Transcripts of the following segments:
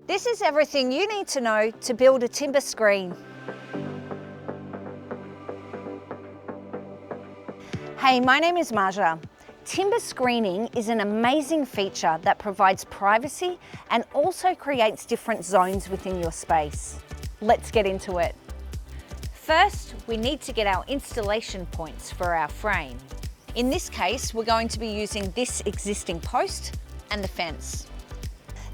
This is everything you need to know to build a timber screen. Hey, my name is Marja. Timber screening is an amazing feature that provides privacy and also creates different zones within your space. Let's get into it. First, we need to get our installation points for our frame. In this case, we're going to be using this existing post and the fence.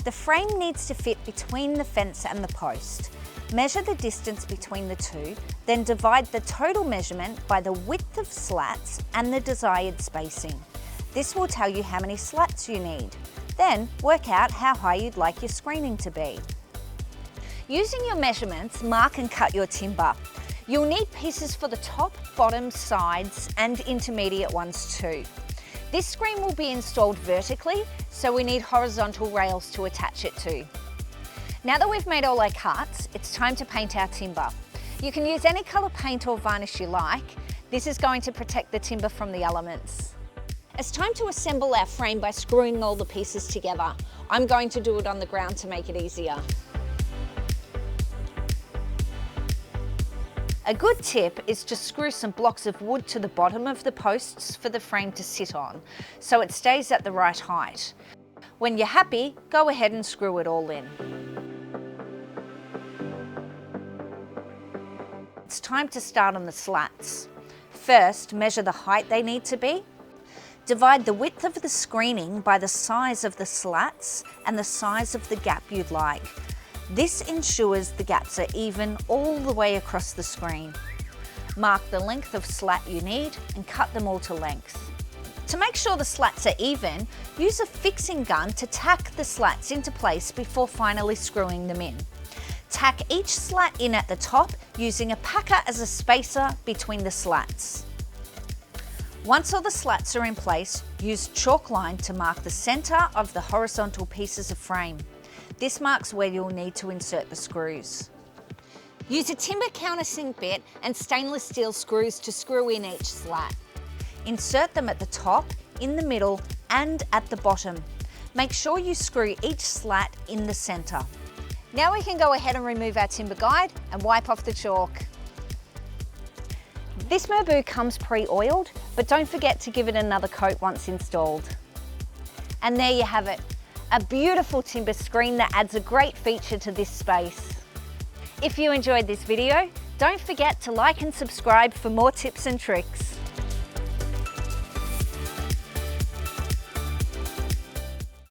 The frame needs to fit between the fence and the post. Measure the distance between the two, then divide the total measurement by the width of slats and the desired spacing. This will tell you how many slats you need. Then work out how high you'd like your screening to be. Using your measurements, mark and cut your timber. You'll need pieces for the top, bottom, sides and intermediate ones too. This screen will be installed vertically, so we need horizontal rails to attach it to. Now that we've made all our cuts, it's time to paint our timber. You can use any colour paint or varnish you like. This is going to protect the timber from the elements. It's time to assemble our frame by screwing all the pieces together. I'm going to do it on the ground to make it easier. A good tip is to screw some blocks of wood to the bottom of the posts for the frame to sit on, so it stays at the right height. When you're happy, go ahead and screw it all in. It's time to start on the slats. First, measure the height they need to be. Divide the width of the screening by the size of the slats and the size of the gap you'd like. This ensures the gaps are even all the way across the screen. Mark the length of slat you need and cut them all to length. To make sure the slats are even, use a fixing gun to tack the slats into place before finally screwing them in. Tack each slat in at the top using a packer as a spacer between the slats. Once all the slats are in place, use chalk line to mark the centre of the horizontal pieces of frame. This marks where you'll need to insert the screws. Use a timber countersink bit and stainless steel screws to screw in each slat. Insert them at the top, in the middle and at the bottom. Make sure you screw each slat in the centre. Now we can go ahead and remove our timber guide and wipe off the chalk. This Merbau comes pre-oiled, but don't forget to give it another coat once installed. And there you have it. A beautiful timber screen that adds a great feature to this space. If you enjoyed this video, don't forget to like and subscribe for more tips and tricks.